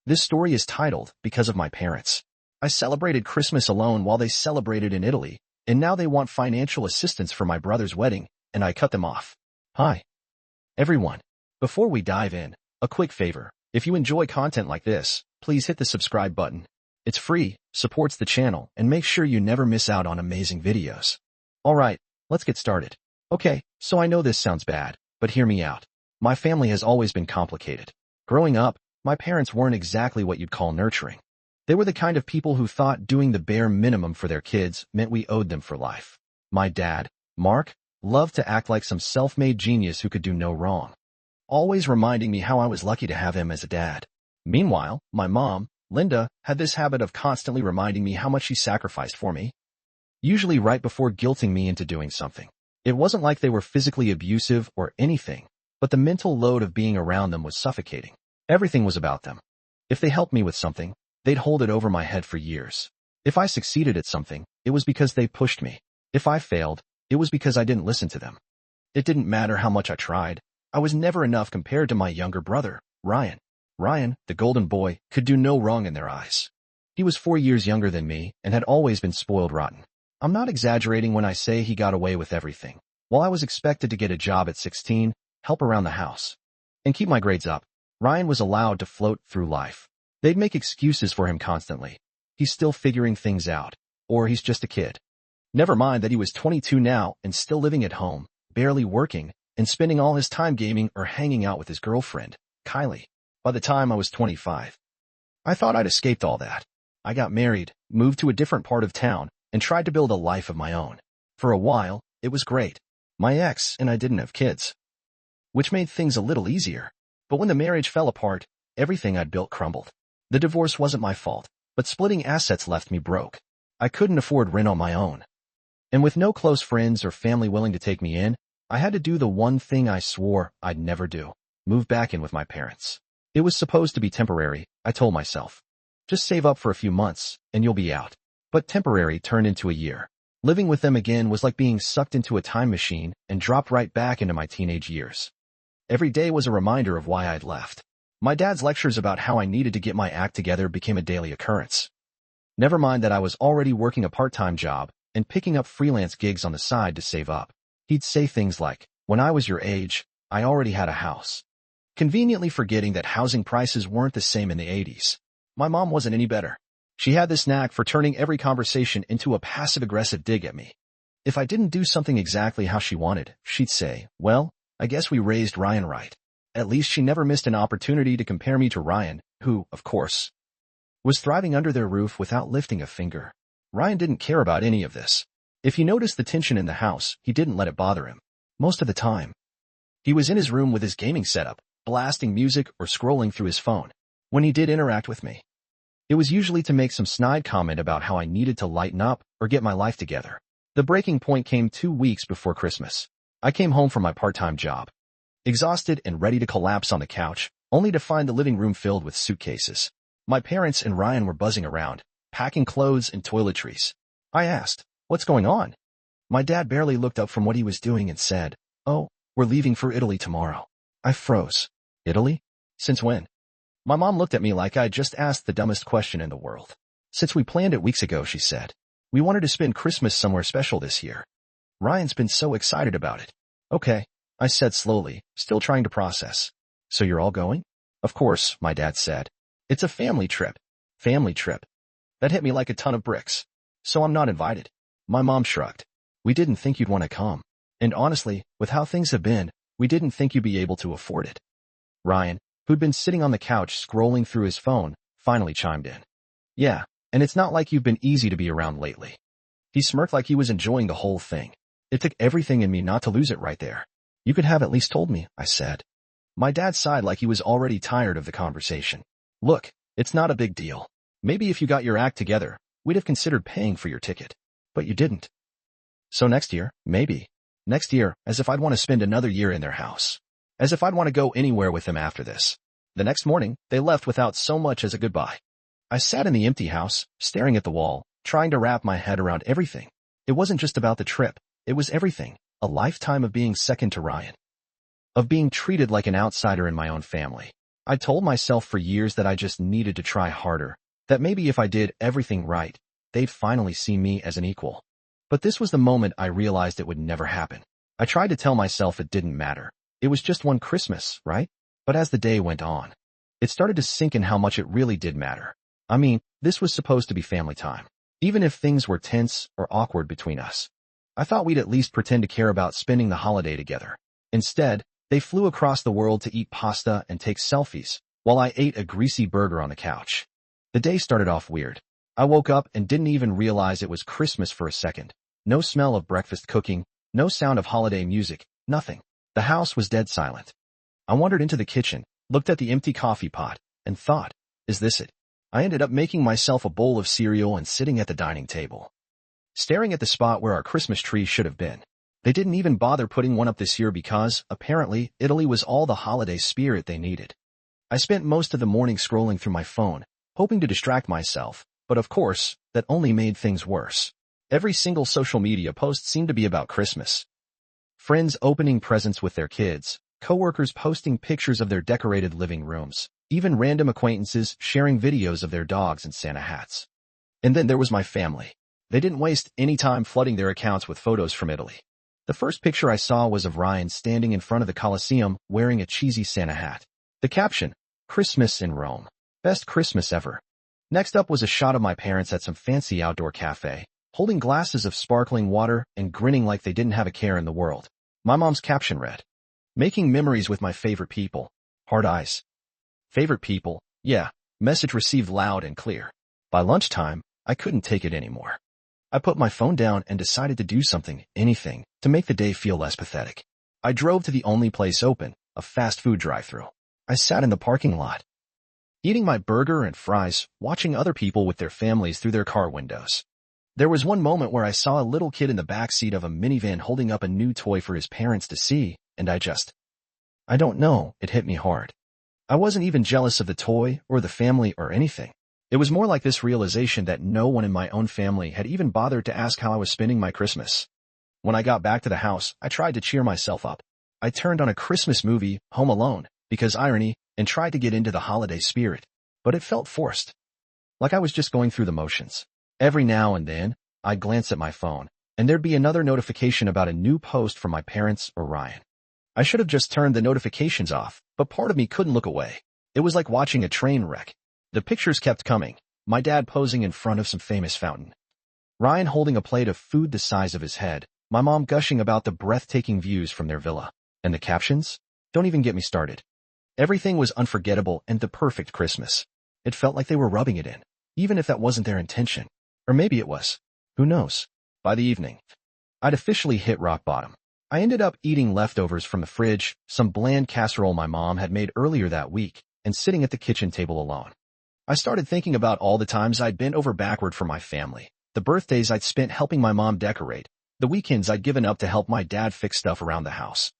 This story is titled, Because of My Parents. I celebrated Christmas alone while they celebrated in Italy, and now they want financial assistance for my brother's wedding, and I cut them off. Hi, everyone. Before we dive in, a quick favor. If you enjoy content like this, please hit the subscribe button. It's free, supports the channel, and make sure you never miss out on amazing videos. Alright, let's get started. Okay, so I know this sounds bad, but hear me out. My family has always been complicated. Growing up, my parents weren't exactly what you'd call nurturing. They were the kind of people who thought doing the bare minimum for their kids meant we owed them for life. My dad, Mark, loved to act like some self-made genius who could do no wrong, always reminding me how I was lucky to have him as a dad. Meanwhile, my mom, Linda, had this habit of constantly reminding me how much she sacrificed for me, usually right before guilting me into doing something. It wasn't like they were physically abusive or anything, but the mental load of being around them was suffocating. Everything was about them. If they helped me with something, they'd hold it over my head for years. If I succeeded at something, it was because they pushed me. If I failed, it was because I didn't listen to them. It didn't matter how much I tried. I was never enough compared to my younger brother, Ryan. Ryan, the golden boy, could do no wrong in their eyes. He was 4 years younger than me and had always been spoiled rotten. I'm not exaggerating when I say he got away with everything. While I was expected to get a job at 16, help around the house, and keep my grades up, Ryan was allowed to float through life. They'd make excuses for him constantly. He's still figuring things out, or he's just a kid. Never mind that he was 22 now and still living at home, barely working, and spending all his time gaming or hanging out with his girlfriend, Kylie. By the time I was 25, I thought I'd escaped all that. I got married, moved to a different part of town, and tried to build a life of my own. For a while, it was great. My ex and I didn't have kids, which made things a little easier. But when the marriage fell apart, everything I'd built crumbled. The divorce wasn't my fault, but splitting assets left me broke. I couldn't afford rent on my own. And with no close friends or family willing to take me in, I had to do the one thing I swore I'd never do: move back in with my parents. It was supposed to be temporary, I told myself. Just save up for a few months, and you'll be out. But temporary turned into a year. Living with them again was like being sucked into a time machine and dropped right back into my teenage years. Every day was a reminder of why I'd left. My dad's lectures about how I needed to get my act together became a daily occurrence. Never mind that I was already working a part-time job and picking up freelance gigs on the side to save up. He'd say things like, "When I was your age, I already had a house," conveniently forgetting that housing prices weren't the same in the 80s. My mom wasn't any better. She had this knack for turning every conversation into a passive-aggressive dig at me. If I didn't do something exactly how she wanted, she'd say, "Well, I guess we raised Ryan right." At least she never missed an opportunity to compare me to Ryan, who, of course, was thriving under their roof without lifting a finger. Ryan didn't care about any of this. If he noticed the tension in the house, he didn't let it bother him. Most of the time, he was in his room with his gaming setup, blasting music or scrolling through his phone. When he did interact with me, it was usually to make some snide comment about how I needed to lighten up or get my life together. The breaking point came 2 weeks before Christmas. I came home from my part-time job, exhausted and ready to collapse on the couch, only to find the living room filled with suitcases. My parents and Ryan were buzzing around, packing clothes and toiletries. I asked, "What's going on?" My dad barely looked up from what he was doing and said, "Oh, we're leaving for Italy tomorrow." I froze. Italy? Since when? My mom looked at me like I'd just asked the dumbest question in the world. "Since we planned it weeks ago," she said. "We wanted to spend Christmas somewhere special this year. Ryan's been so excited about it." "Okay," I said slowly, still trying to process. "So you're all going?" "Of course," my dad said. "It's a family trip." Family trip. That hit me like a ton of bricks. "So I'm not invited?" My mom shrugged. "We didn't think you'd want to come. And honestly, with how things have been, we didn't think you'd be able to afford it." Ryan, who'd been sitting on the couch scrolling through his phone, finally chimed in. "Yeah, and it's not like you've been easy to be around lately." He smirked like he was enjoying the whole thing. It took everything in me not to lose it right there. "You could have at least told me," I said. My dad sighed like he was already tired of the conversation. "Look, it's not a big deal. Maybe if you got your act together, we'd have considered paying for your ticket. But you didn't. So next year, maybe. Next year, as if I'd want to spend another year in their house. As if I'd want to go anywhere with them after this." The next morning, they left without so much as a goodbye. I sat in the empty house, staring at the wall, trying to wrap my head around everything. It wasn't just about the trip. It was everything. A lifetime of being second to Ryan. Of being treated like an outsider in my own family. I told myself for years that I just needed to try harder, that maybe if I did everything right, they'd finally see me as an equal. But this was the moment I realized it would never happen. I tried to tell myself it didn't matter. It was just one Christmas, right? But as the day went on, it started to sink in how much it really did matter. I mean, this was supposed to be family time. Even if things were tense or awkward between us, I thought we'd at least pretend to care about spending the holiday together. Instead, they flew across the world to eat pasta and take selfies, while I ate a greasy burger on the couch. The day started off weird. I woke up and didn't even realize it was Christmas for a second. No smell of breakfast cooking, no sound of holiday music, nothing. The house was dead silent. I wandered into the kitchen, looked at the empty coffee pot, and thought, is this it? I ended up making myself a bowl of cereal and sitting at the dining table, staring at the spot where our Christmas tree should have been. They didn't even bother putting one up this year because, apparently, Italy was all the holiday spirit they needed. I spent most of the morning scrolling through my phone, hoping to distract myself, but of course, that only made things worse. Every single social media post seemed to be about Christmas. Friends opening presents with their kids, coworkers posting pictures of their decorated living rooms, even random acquaintances sharing videos of their dogs and Santa hats. And then there was my family. They didn't waste any time flooding their accounts with photos from Italy. The first picture I saw was of Ryan standing in front of the Colosseum wearing a cheesy Santa hat. The caption, Christmas in Rome. Best Christmas ever. Next up was a shot of my parents at some fancy outdoor cafe, holding glasses of sparkling water and grinning like they didn't have a care in the world. My mom's caption read, making memories with my favorite people. Hard eyes. Favorite people, yeah, message received loud and clear. By lunchtime, I couldn't take it anymore. I put my phone down and decided to do something, anything, to make the day feel less pathetic. I drove to the only place open, a fast food drive-thru. I sat in the parking lot, eating my burger and fries, watching other people with their families through their car windows. There was one moment where I saw a little kid in the backseat of a minivan holding up a new toy for his parents to see, and I don't know, it hit me hard. I wasn't even jealous of the toy or the family or anything. It was more like this realization that no one in my own family had even bothered to ask how I was spending my Christmas. When I got back to the house, I tried to cheer myself up. I turned on a Christmas movie, Home Alone, because irony, and tried to get into the holiday spirit, but it felt forced. Like I was just going through the motions. Every now and then, I'd glance at my phone, and there'd be another notification about a new post from my parents or Ryan. I should have just turned the notifications off, but part of me couldn't look away. It was like watching a train wreck. The pictures kept coming, my dad posing in front of some famous fountain, Ryan holding a plate of food the size of his head, my mom gushing about the breathtaking views from their villa. And the captions? Don't even get me started. Everything was unforgettable and the perfect Christmas. It felt like they were rubbing it in, even if that wasn't their intention. Or maybe it was. Who knows? By the evening, I'd officially hit rock bottom. I ended up eating leftovers from the fridge, some bland casserole my mom had made earlier that week, and sitting at the kitchen table alone. I started thinking about all the times I'd bent over backward for my family, the birthdays I'd spent helping my mom decorate, the weekends I'd given up to help my dad fix stuff around the house,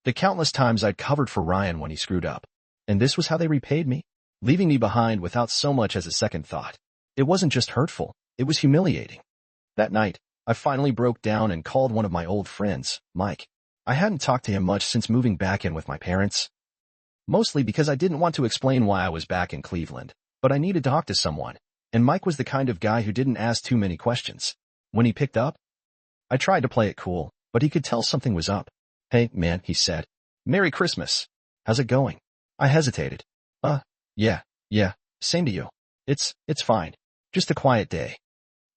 the countless times I'd covered for Ryan when he screwed up. And this was how they repaid me, leaving me behind without so much as a second thought. It wasn't just hurtful, it was humiliating. That night, I finally broke down and called one of my old friends, Mike. I hadn't talked to him much since moving back in with my parents, mostly because I didn't want to explain why I was back in Cleveland. But I needed to talk to someone, and Mike was the kind of guy who didn't ask too many questions. When he picked up, I tried to play it cool, but he could tell something was up. Hey, man, he said. Merry Christmas. How's it going? I hesitated. Yeah, same to you. It's fine. Just a quiet day.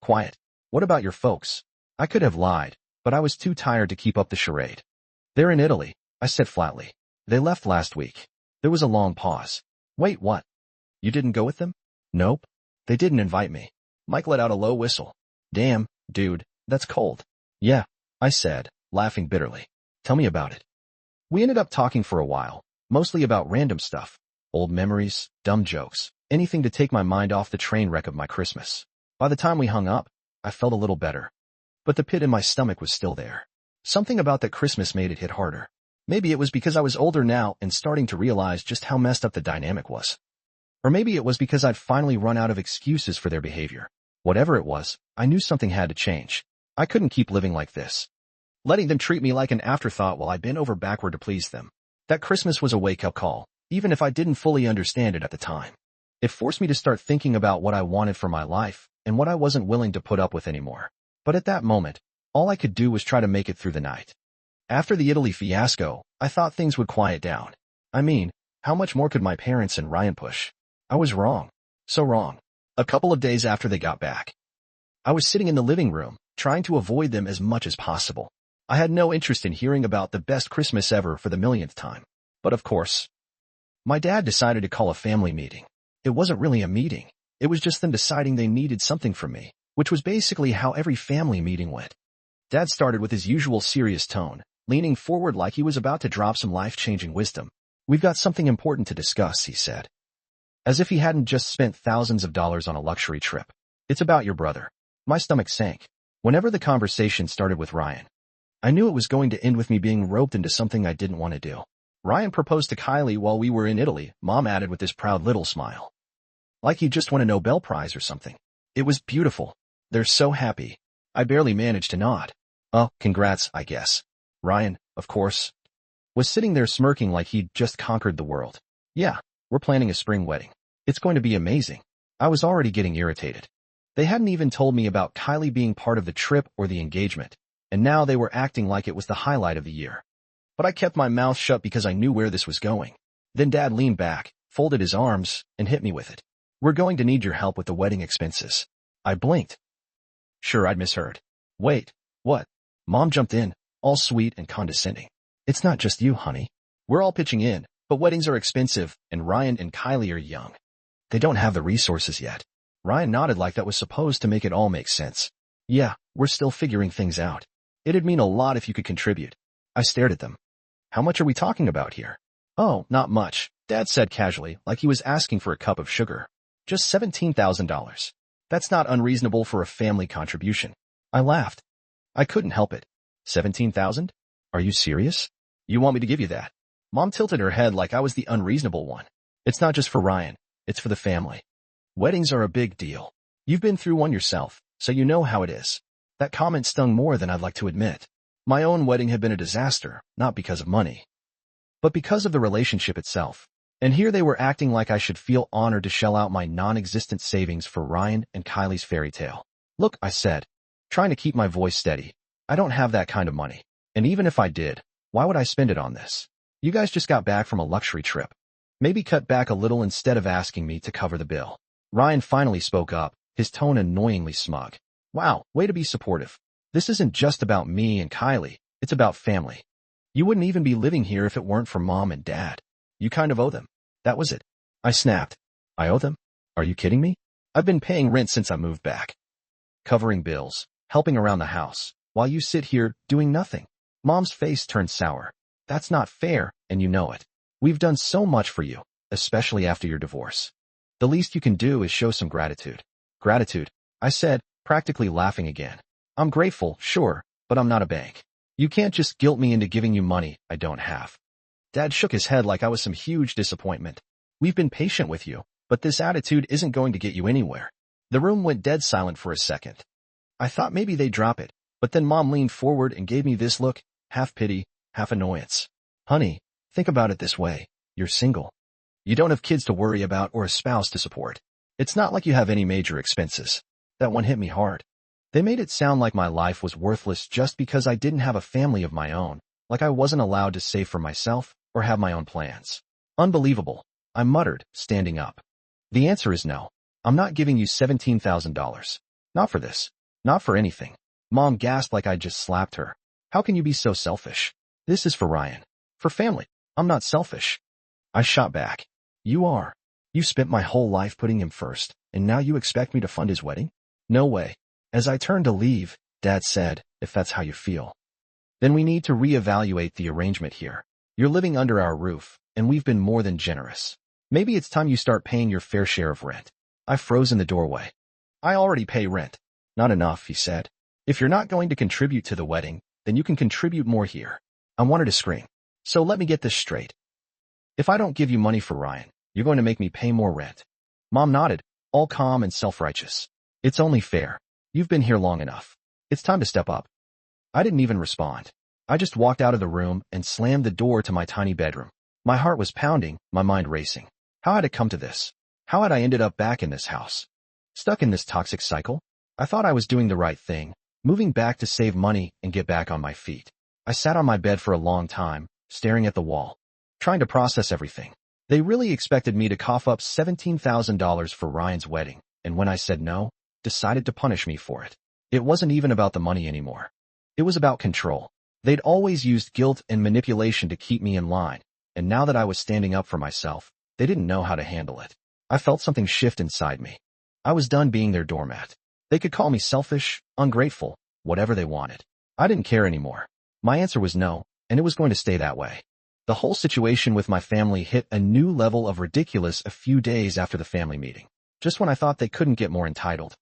Quiet. What about your folks? I could have lied, but I was too tired to keep up the charade. They're in Italy, I said flatly. They left last week. There was a long pause. Wait, what? You didn't go with them? Nope. They didn't invite me. Mike let out a low whistle. Damn, dude, that's cold. Yeah, I said, laughing bitterly. Tell me about it. We ended up talking for a while, mostly about random stuff. Old memories, dumb jokes, anything to take my mind off the train wreck of my Christmas. By the time we hung up, I felt a little better. But the pit in my stomach was still there. Something about that Christmas made it hit harder. Maybe it was because I was older now and starting to realize just how messed up the dynamic was. Or maybe it was because I'd finally run out of excuses for their behavior. Whatever it was, I knew something had to change. I couldn't keep living like this, letting them treat me like an afterthought while I bent over backward to please them. That Christmas was a wake-up call. even if I didn't fully understand it at the time. It forced me to start thinking about what I wanted for my life and what I wasn't willing to put up with anymore. But at that moment, all I could do was try to make it through the night. After the Italy fiasco, I thought things would quiet down. I mean, how much more could my parents and Ryan push? I was wrong. So wrong. A couple of days after they got back, I was sitting in the living room, trying to avoid them as much as possible. I had no interest in hearing about the best Christmas ever for the millionth time. But of course, my dad decided to call a family meeting. It wasn't really a meeting. It was just them deciding they needed something from me, which was basically how every family meeting went. Dad started with his usual serious tone, leaning forward like he was about to drop some life-changing wisdom. "We've got something important to discuss," he said, as if he hadn't just spent thousands of dollars on a luxury trip. "It's about your brother." My stomach sank. Whenever the conversation started with Ryan, I knew it was going to end with me being roped into something I didn't want to do. "Ryan proposed to Kylie while we were in Italy," Mom added with this proud little smile. Like he just won a Nobel Prize or something. "It was beautiful. They're so happy." I barely managed to nod. "Oh, congrats, I guess." Ryan, of course, was sitting there smirking like he'd just conquered the world. "Yeah, we're planning a spring wedding. It's going to be amazing." I was already getting irritated. They hadn't even told me about Kylie being part of the trip or the engagement, and now they were acting like it was the highlight of the year. But I kept my mouth shut because I knew where this was going. Then Dad leaned back, folded his arms, and hit me with it. "We're going to need your help with the wedding expenses." I blinked. Sure, I'd misheard. "Wait, what?" Mom jumped in, all sweet and condescending. "It's not just you, honey. We're all pitching in, but weddings are expensive, and Ryan and Kylie are young. They don't have the resources yet." Ryan nodded like that was supposed to make it all make sense. "Yeah, we're still figuring things out. It'd mean a lot if you could contribute." I stared at them. "How much are we talking about here?" "Oh, not much," Dad said casually, like he was asking for a cup of sugar. "Just $17,000. That's not unreasonable for a family contribution." I laughed. I couldn't help it. 17,000? Are you serious? You want me to give you that? Mom tilted her head like I was the unreasonable one. "It's not just for Ryan. It's for the family. Weddings are a big deal. You've been through one yourself, so you know how it is." That comment stung more than I'd like to admit. My own wedding had been a disaster, not because of money, but because of the relationship itself. And here they were acting like I should feel honored to shell out my non-existent savings for Ryan and Kylie's fairy tale. "Look," I said, trying to keep my voice steady, "I don't have that kind of money. And even if I did, why would I spend it on this? You guys just got back from a luxury trip. Maybe cut back a little instead of asking me to cover the bill." Ryan finally spoke up, his tone annoyingly smug. "Wow, way to be supportive. This isn't just about me and Kylie, it's about family. You wouldn't even be living here if it weren't for Mom and Dad. You kind of owe them." That was it. I snapped. "I owe them? Are you kidding me? I've been paying rent since I moved back, covering bills, helping around the house, while you sit here doing nothing." Mom's face turned sour. "That's not fair, and you know it. We've done so much for you, especially after your divorce. The least you can do is show some gratitude." "Gratitude," I said, practically laughing again. "I'm grateful, sure, but I'm not a bank. You can't just guilt me into giving you money I don't have." Dad shook his head like I was some huge disappointment. "We've been patient with you, but this attitude isn't going to get you anywhere." The room went dead silent for a second. I thought maybe they'd drop it, but then Mom leaned forward and gave me this look, half pity, half annoyance. "Honey, think about it this way. You're single. You don't have kids to worry about or a spouse to support. It's not like you have any major expenses." That one hit me hard. They made it sound like my life was worthless just because I didn't have a family of my own, like I wasn't allowed to save for myself or have my own plans. Unbelievable, I muttered, standing up. "The answer is no. I'm not giving you $17,000. Not for this. Not for anything." Mom gasped like I'd just slapped her. "How can you be so selfish? This is for Ryan. For family. I'm not selfish." I shot back. "You are. You spent my whole life putting him first, and now you expect me to fund his wedding? No way." As I turned to leave, Dad said, "If that's how you feel, then we need to reevaluate the arrangement here. You're living under our roof, and we've been more than generous. Maybe it's time you start paying your fair share of rent." I froze in the doorway. "I already pay rent." "Not enough," he said. "If you're not going to contribute to the wedding, then you can contribute more here." I wanted to scream. "So let me get this straight. If I don't give you money for Ryan, you're going to make me pay more rent?" Mom nodded, all calm and self-righteous. "It's only fair. You've been here long enough. It's time to step up." I didn't even respond. I just walked out of the room and slammed the door to my tiny bedroom. My heart was pounding, my mind racing. How had it come to this? How had I ended up back in this house? Stuck in this toxic cycle? I thought I was doing the right thing, moving back to save money and get back on my feet. I sat on my bed for a long time, staring at the wall, trying to process everything. They really expected me to cough up $17,000 for Ryan's wedding, and when I said no, decided to punish me for it. It wasn't even about the money anymore. It was about control. They'd always used guilt and manipulation to keep me in line, and now that I was standing up for myself, they didn't know how to handle it. I felt something shift inside me. I was done being their doormat. They could call me selfish, ungrateful, whatever they wanted. I didn't care anymore. My answer was no, and it was going to stay that way. The whole situation with my family hit a new level of ridiculous a few days after the family meeting, just when I thought they couldn't get more entitled.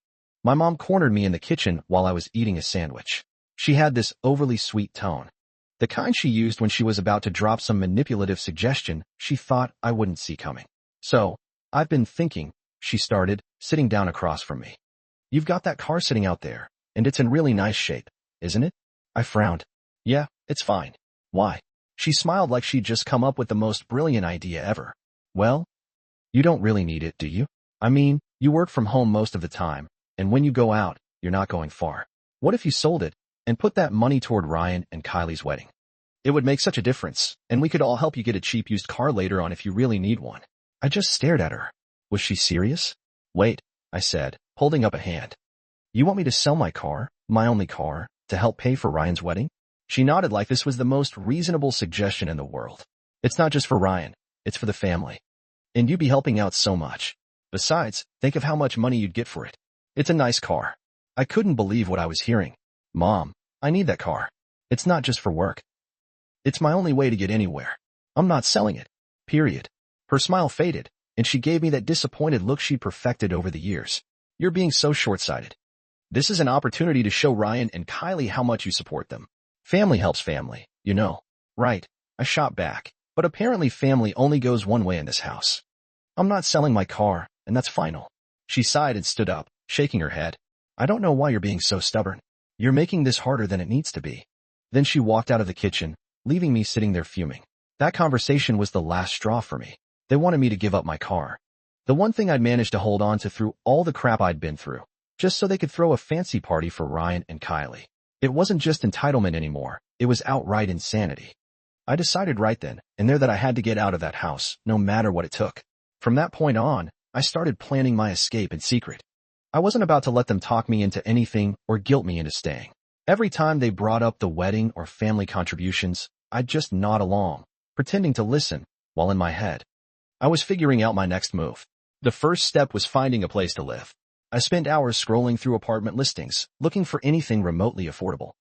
My mom cornered me in the kitchen while I was eating a sandwich. She had this overly sweet tone, the kind she used when she was about to drop some manipulative suggestion she thought I wouldn't see coming. So, I've been thinking, she started, sitting down across from me. You've got that car sitting out there, and it's in really nice shape, isn't it? I frowned. Yeah, it's fine. Why? She smiled like she'd just come up with the most brilliant idea ever. Well, you don't really need it, do you? I mean, you work from home most of the time, and when you go out, you're not going far. What if you sold it and put that money toward Ryan and Kylie's wedding? It would make such a difference, and we could all help you get a cheap used car later on if you really need one. I just stared at her. Was she serious? Wait, I said, holding up a hand. You want me to sell my car, my only car, to help pay for Ryan's wedding? She nodded like this was the most reasonable suggestion in the world. It's not just for Ryan, it's for the family. And you'd be helping out so much. Besides, think of how much money you'd get for it. It's a nice car. I couldn't believe what I was hearing. Mom, I need that car. It's not just for work. It's my only way to get anywhere. I'm not selling it. Period. Her smile faded, and she gave me that disappointed look she'd perfected over the years. You're being so short-sighted. This is an opportunity to show Ryan and Kylie how much you support them. Family helps family, you know. Right. I shot back, but apparently family only goes one way in this house. I'm not selling my car, and that's final. She sighed and stood up, shaking her head. I don't know why you're being so stubborn. You're making this harder than it needs to be. Then she walked out of the kitchen, leaving me sitting there fuming. That conversation was the last straw for me. They wanted me to give up my car. The one thing I'd managed to hold on to through all the crap I'd been through, just so they could throw a fancy party for Ryan and Kylie. It wasn't just entitlement anymore, it was outright insanity. I decided right then and there that I had to get out of that house, no matter what it took. From that point on, I started planning my escape in secret. I wasn't about to let them talk me into anything or guilt me into staying. Every time they brought up the wedding or family contributions, I'd just nod along, pretending to listen, while in my head, I was figuring out my next move. The first step was finding a place to live. I spent hours scrolling through apartment listings, looking for anything remotely affordable.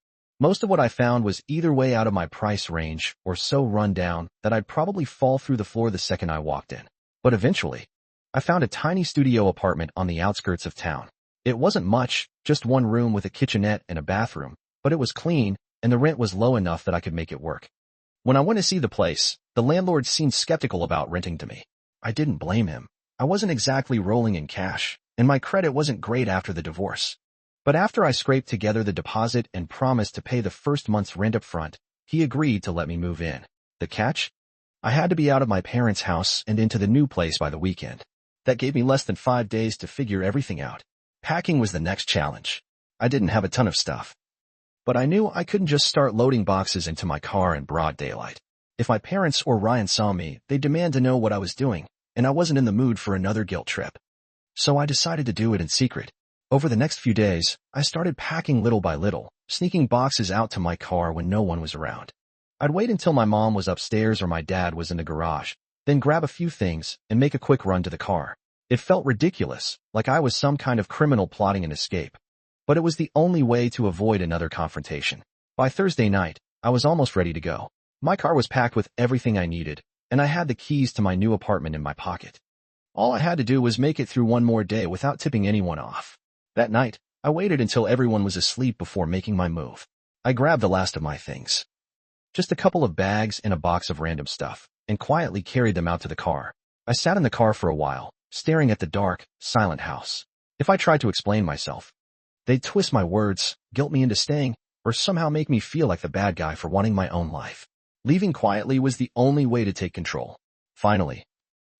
Most of what I found was either way out of my price range or so run down that I'd probably fall through the floor the second I walked in. But eventually, I found a tiny studio apartment on the outskirts of town. It wasn't much, just one room with a kitchenette and a bathroom, but it was clean, and the rent was low enough that I could make it work. When I went to see the place, the landlord seemed skeptical about renting to me. I didn't blame him. I wasn't exactly rolling in cash, and my credit wasn't great after the divorce. But after I scraped together the deposit and promised to pay the first month's rent up front, he agreed to let me move in. The catch? I had to be out of my parents' house and into the new place by the weekend. That gave me less than 5 days to figure everything out. Packing was the next challenge. I didn't have a ton of stuff. But I knew I couldn't just start loading boxes into my car in broad daylight. If my parents or Ryan saw me, they'd demand to know what I was doing, and I wasn't in the mood for another guilt trip. So I decided to do it in secret. Over the next few days, I started packing little by little, sneaking boxes out to my car when no one was around. I'd wait until my mom was upstairs or my dad was in the garage, then grab a few things and make a quick run to the car. It felt ridiculous, like I was some kind of criminal plotting an escape. But it was the only way to avoid another confrontation. By Thursday night, I was almost ready to go. My car was packed with everything I needed, and I had the keys to my new apartment in my pocket. All I had to do was make it through one more day without tipping anyone off. That night, I waited until everyone was asleep before making my move. I grabbed the last of my things. Just a couple of bags and a box of random stuff, and quietly carried them out to the car. I sat in the car for a while, staring at the dark, silent house. If I tried to explain myself, they'd twist my words, guilt me into staying, or somehow make me feel like the bad guy for wanting my own life. Leaving quietly was the only way to take control. Finally,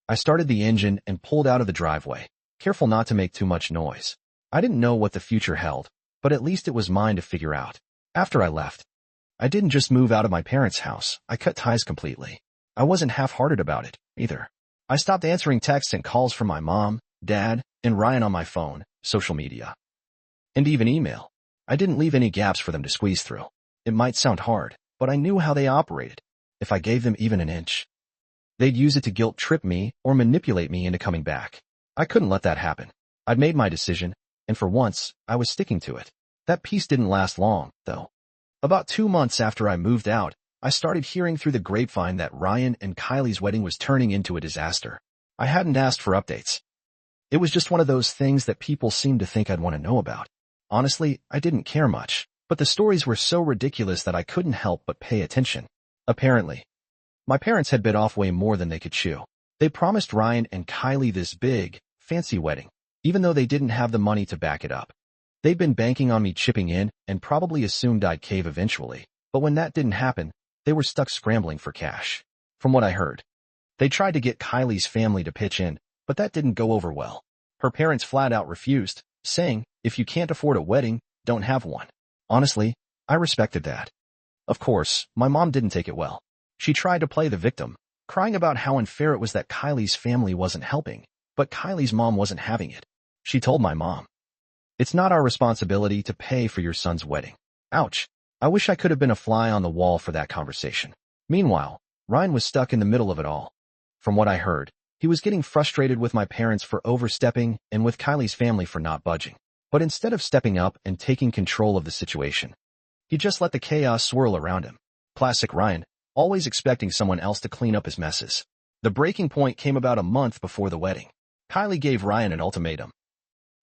I started the engine and pulled out of the driveway, careful not to make too much noise. I didn't know what the future held, but at least it was mine to figure out. After I left, I didn't just move out of my parents' house, I cut ties completely. I wasn't half-hearted about it, either. I stopped answering texts and calls from my mom, dad, and Ryan on my phone, social media, and even email. I didn't leave any gaps for them to squeeze through. It might sound hard, but I knew how they operated. If I gave them even an inch, they'd use it to guilt-trip me or manipulate me into coming back. I couldn't let that happen. I'd made my decision, and for once, I was sticking to it. That peace didn't last long, though. About 2 months after I moved out, I started hearing through the grapevine that Ryan and Kylie's wedding was turning into a disaster. I hadn't asked for updates. It was just one of those things that people seemed to think I'd want to know about. Honestly, I didn't care much, but the stories were so ridiculous that I couldn't help but pay attention. Apparently, my parents had bit off way more than they could chew. They promised Ryan and Kylie this big, fancy wedding, even though they didn't have the money to back it up. They'd been banking on me chipping in and probably assumed I'd cave eventually, but when that didn't happen, they were stuck scrambling for cash. From what I heard, they tried to get Kylie's family to pitch in, but that didn't go over well. Her parents flat out refused, saying, if you can't afford a wedding, don't have one. Honestly, I respected that. Of course, my mom didn't take it well. She tried to play the victim, crying about how unfair it was that Kylie's family wasn't helping, but Kylie's mom wasn't having it. She told my mom, it's not our responsibility to pay for your son's wedding. Ouch. I wish I could have been a fly on the wall for that conversation. Meanwhile, Ryan was stuck in the middle of it all. From what I heard, he was getting frustrated with my parents for overstepping and with Kylie's family for not budging. But instead of stepping up and taking control of the situation, he just let the chaos swirl around him. Classic Ryan, always expecting someone else to clean up his messes. The breaking point came about a month before the wedding. Kylie gave Ryan an ultimatum.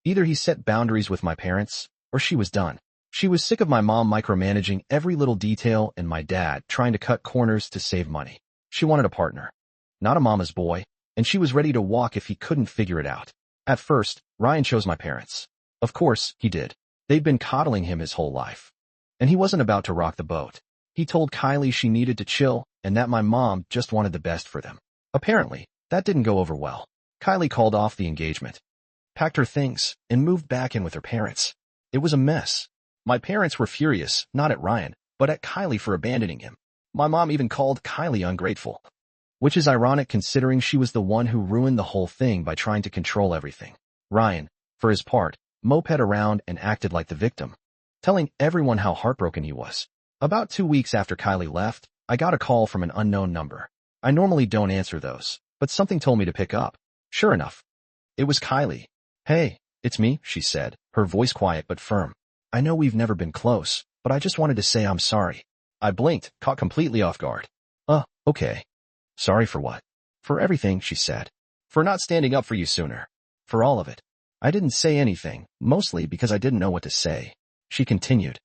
Either he set boundaries with my parents, or she was done. She was sick of my mom micromanaging every little detail and my dad trying to cut corners to save money. She wanted a partner, not a mama's boy, and she was ready to walk if he couldn't figure it out. At first, Ryan chose my parents. Of course, he did. They'd been coddling him his whole life. And he wasn't about to rock the boat. He told Kylie she needed to chill and that my mom just wanted the best for them. Apparently, that didn't go over well. Kylie called off the engagement, packed her things, and moved back in with her parents. It was a mess. My parents were furious, not at Ryan, but at Kylie for abandoning him. My mom even called Kylie ungrateful, which is ironic considering she was the one who ruined the whole thing by trying to control everything. Ryan, for his part, moped around and acted like the victim, telling everyone how heartbroken he was. About 2 weeks after Kylie left, I got a call from an unknown number. I normally don't answer those, but something told me to pick up. Sure enough, it was Kylie. Hey, it's me, she said, her voice quiet but firm. I know we've never been close, but I just wanted to say I'm sorry. I blinked, caught completely off guard. Okay. Sorry for what? For everything, she said. For not standing up for you sooner. For all of it. I didn't say anything, mostly because I didn't know what to say. She continued.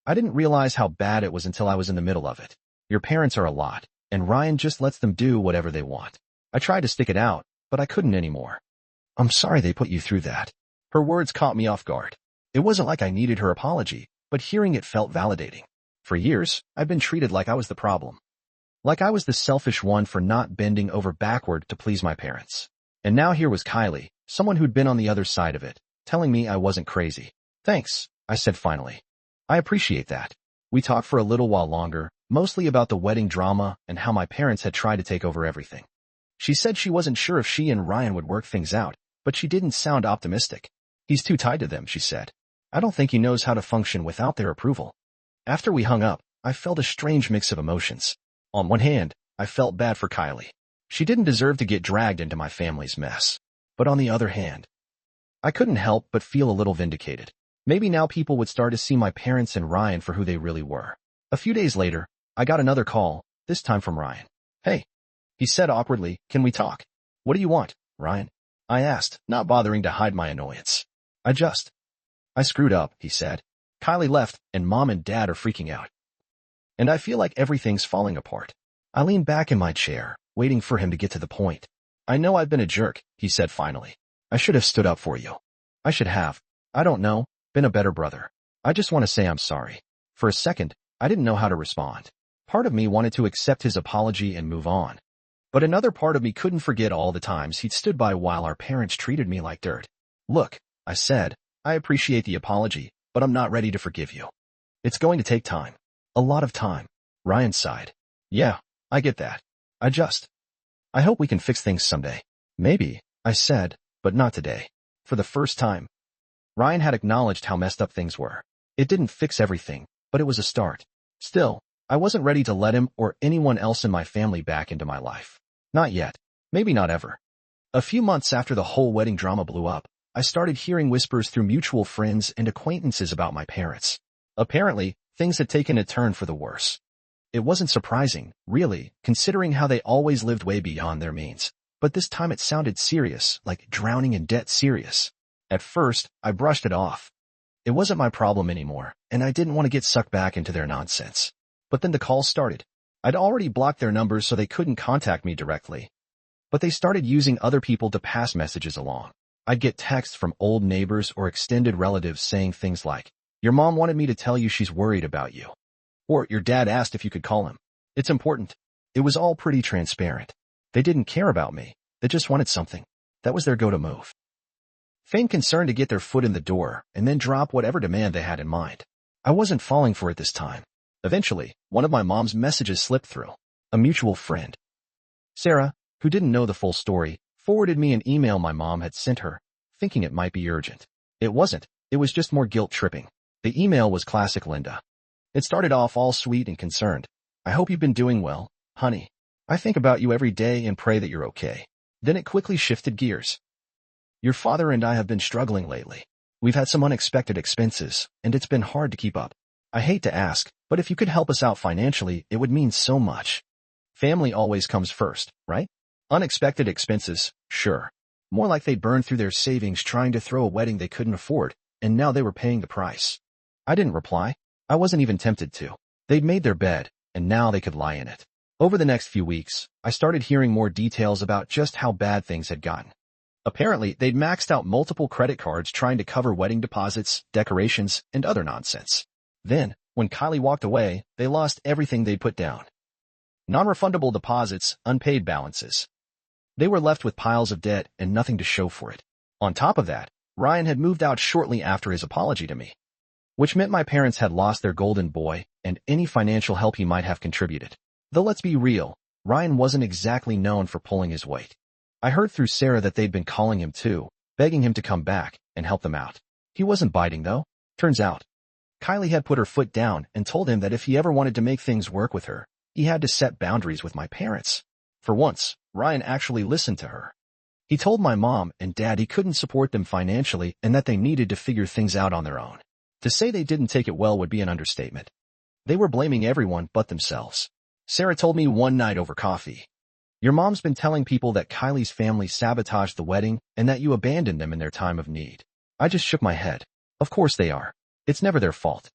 I didn't realize how bad it was until I was in the middle of it. Your parents are a lot, and Ryan just lets them do whatever they want. I tried to stick it out, but I couldn't anymore. I'm sorry they put you through that. Her words caught me off guard. It wasn't like I needed her apology, but hearing it felt validating. For years, I'd been treated like I was the problem. Like I was the selfish one for not bending over backward to please my parents. And now here was Kylie, someone who'd been on the other side of it, telling me I wasn't crazy. Thanks, I said finally. I appreciate that. We talked for a little while longer, mostly about the wedding drama and how my parents had tried to take over everything. She said she wasn't sure if she and Ryan would work things out, but she didn't sound optimistic. He's too tied to them, she said. I don't think he knows how to function without their approval. After we hung up, I felt a strange mix of emotions. On one hand, I felt bad for Kylie. She didn't deserve to get dragged into my family's mess. But on the other hand, I couldn't help but feel a little vindicated. Maybe now people would start to see my parents and Ryan for who they really were. A few days later, I got another call, this time from Ryan. Hey, he said awkwardly, can we talk? What do you want, Ryan? I asked, not bothering to hide my annoyance. I screwed up, he said. Kylie left, and Mom and Dad are freaking out. And I feel like everything's falling apart. I leaned back in my chair, waiting for him to get to the point. I know I've been a jerk, he said finally. I should have stood up for you. I should have, I don't know, been a better brother. I just want to say I'm sorry. For a second, I didn't know how to respond. Part of me wanted to accept his apology and move on. But another part of me couldn't forget all the times he'd stood by while our parents treated me like dirt. Look, I said, I appreciate the apology, but I'm not ready to forgive you. It's going to take time. A lot of time. Ryan sighed. Yeah, I get that. I hope we can fix things someday. Maybe, I said, but not today. For the first time, Ryan had acknowledged how messed up things were. It didn't fix everything, but it was a start. Still, I wasn't ready to let him or anyone else in my family back into my life. Not yet. Maybe not ever. A few months after the whole wedding drama blew up, I started hearing whispers through mutual friends and acquaintances about my parents. Apparently, things had taken a turn for the worse. It wasn't surprising, really, considering how they always lived way beyond their means. But this time it sounded serious, like drowning in debt serious. At first, I brushed it off. It wasn't my problem anymore, and I didn't want to get sucked back into their nonsense. But then the calls started. I'd already blocked their numbers so they couldn't contact me directly. But they started using other people to pass messages along. I'd get texts from old neighbors or extended relatives saying things like, "Your mom wanted me to tell you she's worried about you." Or, "Your dad asked if you could call him. It's important." It was all pretty transparent. They didn't care about me. They just wanted something. That was their go-to move. Feign concern to get their foot in the door and then drop whatever demand they had in mind. I wasn't falling for it this time. Eventually, one of my mom's messages slipped through. A mutual friend, Sarah, who didn't know the full story, forwarded me an email my mom had sent her, thinking it might be urgent. It wasn't. It was just more guilt-tripping. The email was classic Linda. It started off all sweet and concerned. "I hope you've been doing well, honey. I think about you every day and pray that you're okay." Then it quickly shifted gears. "Your father and I have been struggling lately. We've had some unexpected expenses, and it's been hard to keep up. I hate to ask, but if you could help us out financially, it would mean so much. Family always comes first, right? Unexpected expenses, sure. More like they burned through their savings trying to throw a wedding they couldn't afford, and now they were paying the price." I didn't reply. I wasn't even tempted to. They'd made their bed, and now they could lie in it. Over the next few weeks, I started hearing more details about just how bad things had gotten. Apparently, they'd maxed out multiple credit cards trying to cover wedding deposits, decorations, and other nonsense. Then, when Kylie walked away, they lost everything they'd put down. Non-refundable deposits, unpaid balances. They were left with piles of debt and nothing to show for it. On top of that, Ryan had moved out shortly after his apology to me, which meant my parents had lost their golden boy and any financial help he might have contributed. Though let's be real, Ryan wasn't exactly known for pulling his weight. I heard through Sarah that they'd been calling him too, begging him to come back and help them out. He wasn't biting though. Turns out, Kylie had put her foot down and told him that if he ever wanted to make things work with her, he had to set boundaries with my parents. For once, Ryan actually listened to her. He told my mom and dad he couldn't support them financially and that they needed to figure things out on their own. To say they didn't take it well would be an understatement. They were blaming everyone but themselves. Sarah told me one night over coffee, "Your mom's been telling people that Kylie's family sabotaged the wedding and that you abandoned them in their time of need." I just shook my head. Of course they are. It's never their fault.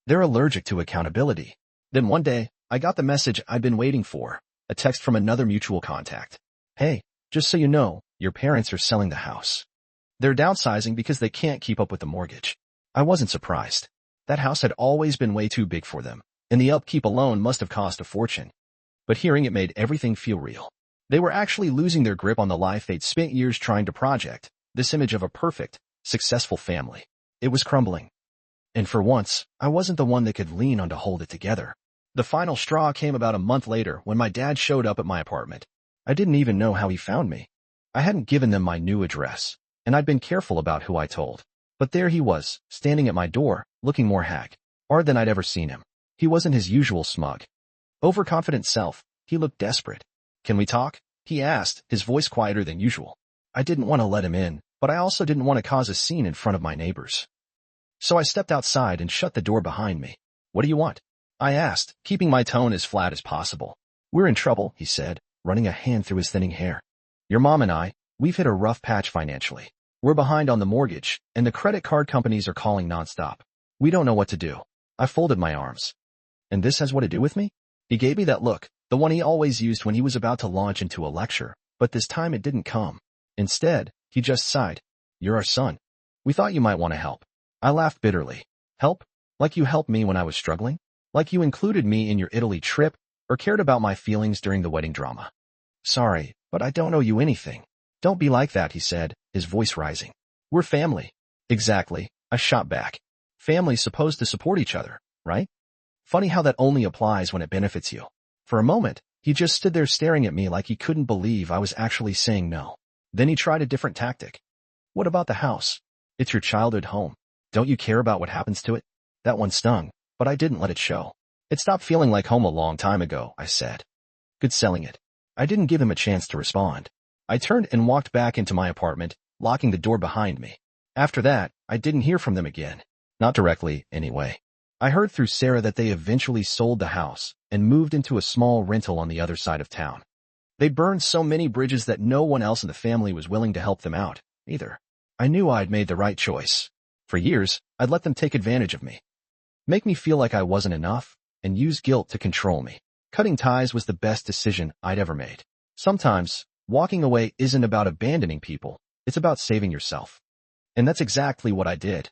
They're allergic to accountability. Then one day, I got the message I'd been waiting for, a text from another mutual contact. "Hey, just so you know, your parents are selling the house. They're downsizing because they can't keep up with the mortgage." I wasn't surprised. That house had always been way too big for them, and the upkeep alone must have cost a fortune. But hearing it made everything feel real. They were actually losing their grip on the life they'd spent years trying to project, this image of a perfect, successful family. It was crumbling. And for once, I wasn't the one they could lean on to hold it together. The final straw came about a month later when my dad showed up at my apartment. I didn't even know how he found me. I hadn't given them my new address, and I'd been careful about who I told. But there he was, standing at my door, looking more haggard than I'd ever seen him. He wasn't his usual smug, overconfident self. He looked desperate. "Can we talk?" he asked, his voice quieter than usual. I didn't want to let him in, but I also didn't want to cause a scene in front of my neighbors. So I stepped outside and shut the door behind me. "What do you want?" I asked, keeping my tone as flat as possible. "We're in trouble," he said, running a hand through his thinning hair. "Your mom and we've hit a rough patch financially. We're behind on the mortgage, and the credit card companies are calling nonstop. We don't know what to do." I folded my arms. "And this has what to do with me?" He gave me that look, the one he always used when he was about to launch into a lecture, but this time it didn't come. Instead, he just sighed. "You're our son. We thought you might want to help." I laughed bitterly. "Help? Like you helped me when I was struggling? Like you included me in your Italy trip or cared about my feelings during the wedding drama. Sorry, but I don't owe you anything. Don't be like that, he said, his voice rising. We're family. Exactly, I shot back. Family's supposed to support each other, right? Funny how that only applies when it benefits you. For a moment, he just stood there staring at me like he couldn't believe I was actually saying no. Then he tried a different tactic. What about the house? It's your childhood home. Don't you care about what happens to it? That one stung, but I didn't let it show. It stopped feeling like home a long time ago, I said. Good selling it. I didn't give him a chance to respond. I turned and walked back into my apartment, locking the door behind me. After that, I didn't hear from them again. Not directly, anyway. I heard through Sarah that they eventually sold the house and moved into a small rental on the other side of town. They burned so many bridges that no one else in the family was willing to help them out, either. I knew I'd made the right choice. For years, I'd let them take advantage of me, make me feel like I wasn't enough, and use guilt to control me. Cutting ties was the best decision I'd ever made. Sometimes, walking away isn't about abandoning people, it's about saving yourself. And that's exactly what I did.